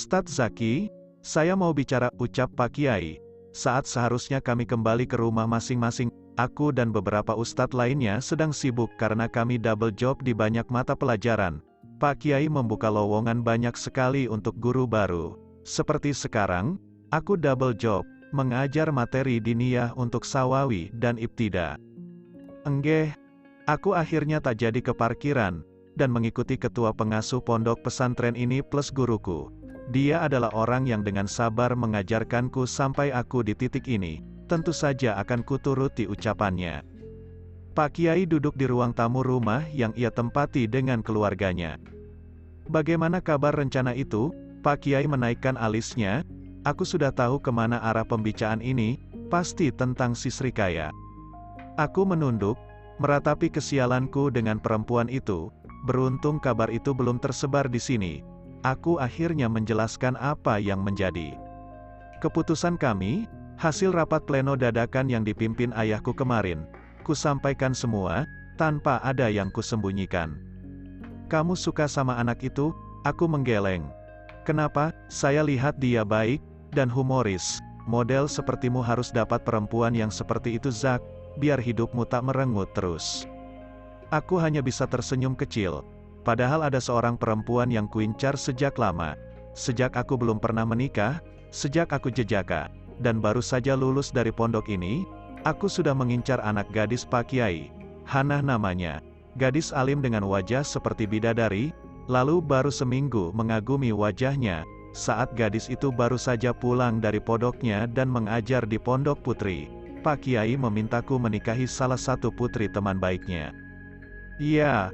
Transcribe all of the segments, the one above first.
Ustadz Zaki, saya mau bicara, ucap Pak Kiai. Saat seharusnya kami kembali ke rumah masing-masing, aku dan beberapa ustadz lainnya sedang sibuk karena kami double job di banyak mata pelajaran. Pak Kiai membuka lowongan banyak sekali untuk guru baru. Seperti sekarang, aku double job, mengajar materi diniyah untuk sawawi dan ibtida. Enggeh, aku akhirnya tak jadi ke parkiran, dan mengikuti ketua pengasuh pondok pesantren ini plus guruku. Dia adalah orang yang dengan sabar mengajarkanku sampai aku di titik ini. Tentu saja akan kuturuti ucapannya. Pak Kiai duduk di ruang tamu rumah yang ia tempati dengan keluarganya. Bagaimana kabar rencana itu? Pak Kiai menaikkan alisnya. Aku sudah tahu kemana arah pembicaraan ini, pasti tentang si Srikaya. Aku menunduk, meratapi kesialanku dengan perempuan itu. Beruntung kabar itu belum tersebar di sini. Aku akhirnya menjelaskan apa yang menjadi keputusan kami, hasil rapat pleno dadakan yang dipimpin ayahku kemarin. Ku sampaikan semua, tanpa ada yang kusembunyikan. Kamu suka sama anak itu? Aku menggeleng. Kenapa? Saya lihat dia baik, dan humoris. Model sepertimu harus dapat perempuan yang seperti itu Zak, biar hidupmu tak merengut terus. Aku hanya bisa tersenyum kecil. Padahal ada seorang perempuan yang kuincar sejak lama. Sejak aku belum pernah menikah, sejak aku jejaka, dan baru saja lulus dari pondok ini, aku sudah mengincar anak gadis Pak Kiai. Hanah namanya. Gadis alim dengan wajah seperti bidadari, lalu baru seminggu mengagumi wajahnya, saat gadis itu baru saja pulang dari pondoknya dan mengajar di pondok putri. Pak Kiai memintaku menikahi salah satu putri teman baiknya. Iya.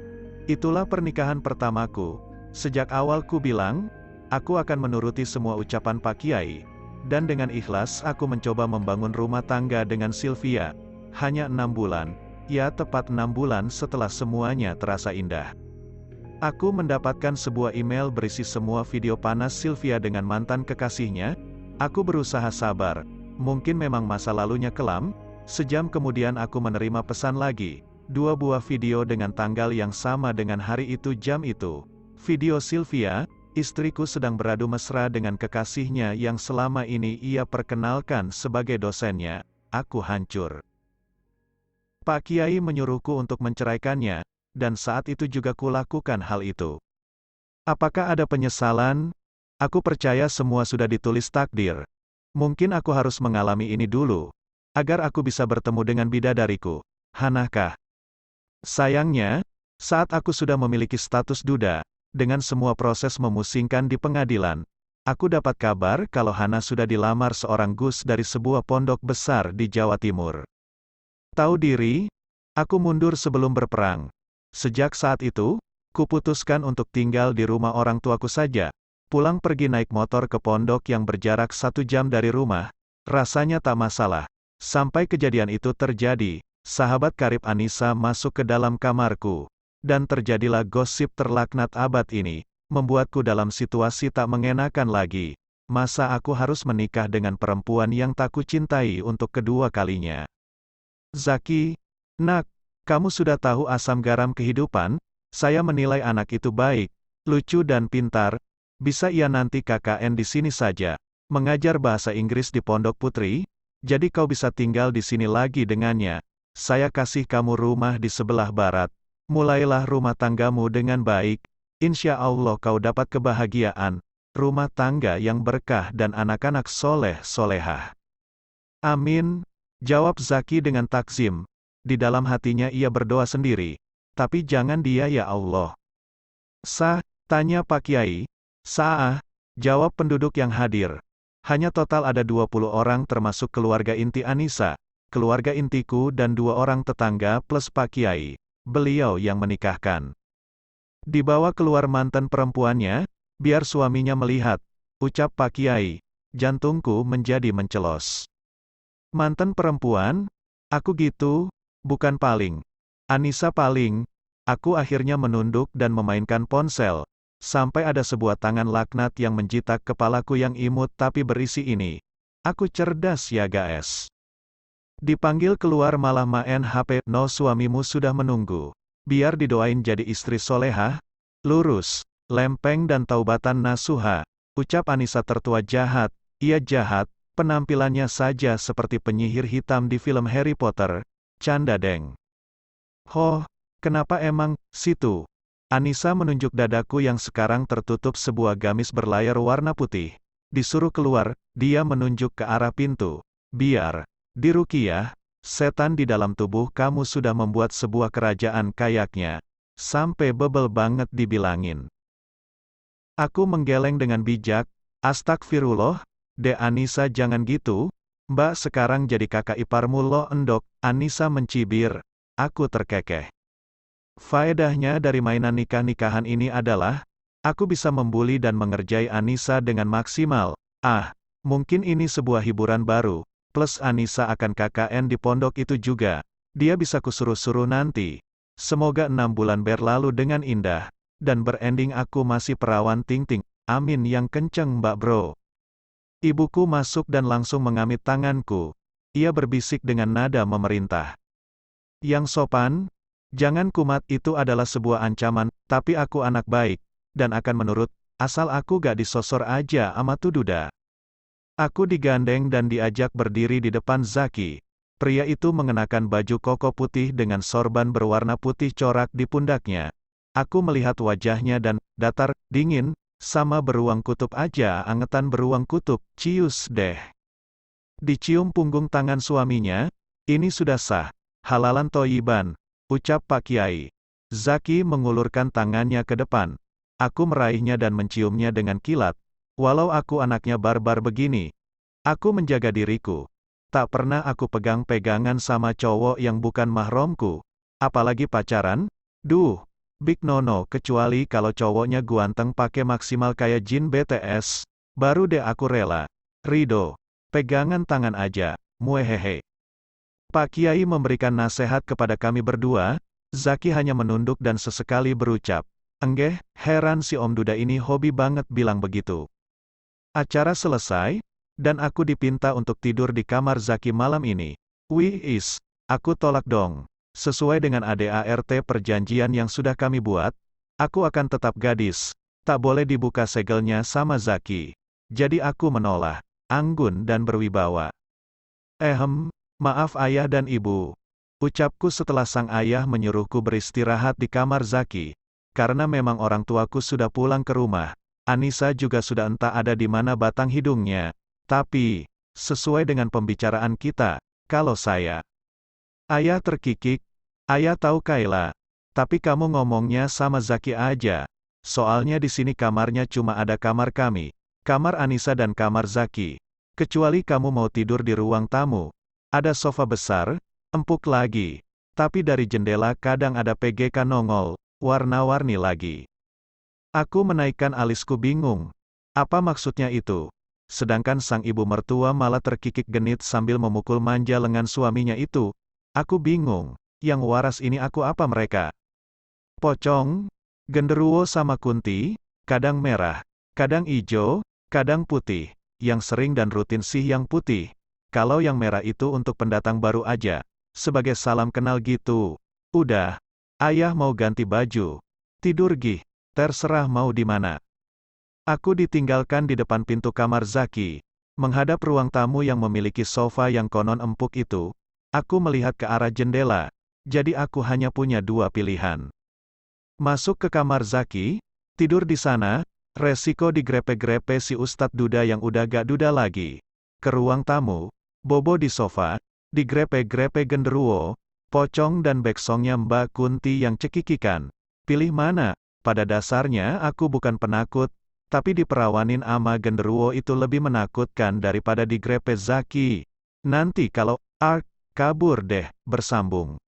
Itulah pernikahan pertamaku. Sejak awal ku bilang, aku akan menuruti semua ucapan Pak Kiai. Dan dengan ikhlas aku mencoba membangun rumah tangga dengan Sylvia. Hanya 6 bulan, ya tepat 6 bulan setelah semuanya terasa indah. Aku mendapatkan sebuah email berisi semua video panas Sylvia dengan mantan kekasihnya. Aku berusaha sabar, mungkin memang masa lalunya kelam. Sejam kemudian aku menerima pesan lagi. 2 buah video dengan tanggal yang sama dengan hari itu jam itu. Video Sylvia, istriku sedang beradu mesra dengan kekasihnya yang selama ini ia perkenalkan sebagai dosennya. Aku hancur. Pak Kiai menyuruhku untuk menceraikannya, dan saat itu juga kulakukan hal itu. Apakah ada penyesalan? Aku percaya semua sudah ditulis takdir. Mungkin aku harus mengalami ini dulu, agar aku bisa bertemu dengan bidadariku. Hanahkah? Sayangnya, saat aku sudah memiliki status duda, dengan semua proses memusingkan di pengadilan, aku dapat kabar kalau Hana sudah dilamar seorang gus dari sebuah pondok besar di Jawa Timur. Tahu diri, aku mundur sebelum berperang. Sejak saat itu, kuputuskan untuk tinggal di rumah orang tuaku saja. Pulang pergi naik motor ke pondok yang berjarak 1 jam dari rumah, rasanya tak masalah. Sampai kejadian itu terjadi, sahabat karib Anissa masuk ke dalam kamarku. Dan terjadilah gosip terlaknat abad ini, membuatku dalam situasi tak mengenakan lagi. Masa aku harus menikah dengan perempuan yang tak kucintai untuk kedua kalinya? Zaki, nak, kamu sudah tahu asam garam kehidupan? Saya menilai anak itu baik, lucu dan pintar. Bisa ia nanti KKN di sini saja, mengajar bahasa Inggris di Pondok Putri, jadi kau bisa tinggal di sini lagi dengannya. Saya kasih kamu rumah di sebelah barat. Mulailah rumah tanggamu dengan baik. Insya Allah kau dapat kebahagiaan, rumah tangga yang berkah dan anak-anak soleh-solehah. Amin, jawab Zaki dengan takzim. Di dalam hatinya ia berdoa sendiri. Tapi jangan dia ya Allah. Sah, tanya Pak Kiai. Sah, jawab penduduk yang hadir. Hanya total ada 20 orang termasuk keluarga inti Anissa, keluarga intiku dan 2 orang tetangga plus Pak Kiai. Beliau yang menikahkan. Dibawa keluar mantan perempuannya, biar suaminya melihat, ucap Pak Kiai. Jantungku menjadi mencelos. Mantan perempuan? Aku gitu, bukan paling. Anissa paling. Aku akhirnya menunduk dan memainkan ponsel, sampai ada sebuah tangan laknat yang menjitak kepalaku yang imut tapi berisi ini. Aku cerdas ya guys. Dipanggil keluar malah main HP, no suamimu sudah menunggu. Biar didoain jadi istri solehah, lurus, lempeng dan taubatan nasuha. Ucap Anissa tertua jahat. Ia jahat, penampilannya saja seperti penyihir hitam di film Harry Potter. Canda Deng. Hoh, kenapa emang, situ? Anissa menunjuk dadaku yang sekarang tertutup sebuah gamis berlayar warna putih. Disuruh keluar, dia menunjuk ke arah pintu. Biar. Di Ruqyah, setan di dalam tubuh kamu sudah membuat sebuah kerajaan kayaknya. Sampai bebel banget dibilangin. Aku menggeleng dengan bijak. Astagfirullah, Dek Anissa jangan gitu. Mbak sekarang jadi kakak iparmu loh endok. Anissa mencibir. Aku terkekeh. Faedahnya dari mainan nikah-nikahan ini adalah, aku bisa membuli dan mengerjai Anissa dengan maksimal. Mungkin ini sebuah hiburan baru. Plus Anissa akan KKN di pondok itu juga. Dia bisa kusuruh-suruh nanti. Semoga 6 bulan berlalu dengan indah. Dan berending aku masih perawan ting-ting. Amin yang kenceng mbak bro. Ibuku masuk dan langsung mengamit tanganku. Ia berbisik dengan nada memerintah. Yang sopan, jangan kumat itu adalah sebuah ancaman, tapi aku anak baik, dan akan menurut, asal aku gak disosor aja ama tuh duda. Aku digandeng dan diajak berdiri di depan Zaki. Pria itu mengenakan baju koko putih dengan sorban berwarna putih corak di pundaknya. Aku melihat wajahnya dan, datar, dingin, sama beruang kutub aja angetan beruang kutub, cius deh. Dicium punggung tangan suaminya, ini sudah sah, halalan toyiban, ucap Pak Kiai. Zaki mengulurkan tangannya ke depan. Aku meraihnya dan menciumnya dengan kilat. Walau aku anaknya barbar begini, aku menjaga diriku. Tak pernah aku pegang-pegangan sama cowok yang bukan mahramku. Apalagi pacaran, duh. Big no-no kecuali kalau cowoknya guanteng pakai maksimal kayak jin BTS, baru deh aku rela. Rido, pegangan tangan aja, muehehe. Pak Kiai memberikan nasihat kepada kami berdua, Zaki hanya menunduk dan sesekali berucap, enggeh, heran si Om Duda ini hobi banget bilang begitu. Acara selesai, dan aku dipinta untuk tidur di kamar Zaki malam ini. Aku tolak dong. Sesuai dengan ADART perjanjian yang sudah kami buat, aku akan tetap gadis, tak boleh dibuka segelnya sama Zaki. Jadi aku menolak, anggun dan berwibawa. Maaf ayah dan ibu. Ucapku setelah sang ayah menyuruhku beristirahat di kamar Zaki. Karena memang orang tuaku sudah pulang ke rumah. Anissa juga sudah entah ada di mana batang hidungnya. Tapi, sesuai dengan pembicaraan kita, kalau saya Ayah terkikik. Ayah tahu Kayla. Tapi kamu ngomongnya sama Zaki aja. Soalnya di sini kamarnya cuma ada kamar kami. Kamar Anissa dan kamar Zaki. Kecuali kamu mau tidur di ruang tamu. Ada sofa besar, empuk lagi. Tapi dari jendela kadang ada PGK nongol, warna-warni lagi. Aku menaikkan alisku bingung. Apa maksudnya itu? Sedangkan sang ibu mertua malah terkikik genit sambil memukul manja lengan suaminya itu. Aku bingung, yang waras ini aku apa mereka? Pocong, genderuwo sama kunti, kadang merah, kadang ijo, kadang putih, yang sering dan rutin sih yang putih. Kalau yang merah itu untuk pendatang baru aja, sebagai salam kenal gitu. Udah, ayah mau ganti baju. Tidur gih, terserah mau di mana. Aku ditinggalkan di depan pintu kamar Zaki, menghadap ruang tamu yang memiliki sofa yang konon empuk itu. Aku melihat ke arah jendela, jadi aku hanya punya 2 pilihan. Masuk ke kamar Zaki, tidur di sana, resiko digrepe-grepe si Ustadz Duda yang udah gak duda lagi. Ke ruang tamu, bobo di sofa, digrepe-grepe genderuwo, pocong dan beksongnya Mbak Kunti yang cekikikan. Pilih mana? Pada dasarnya aku bukan penakut, tapi diperawanin ama genderuwo itu lebih menakutkan daripada digrepe Zaki. Nanti kalau kabur deh, bersambung.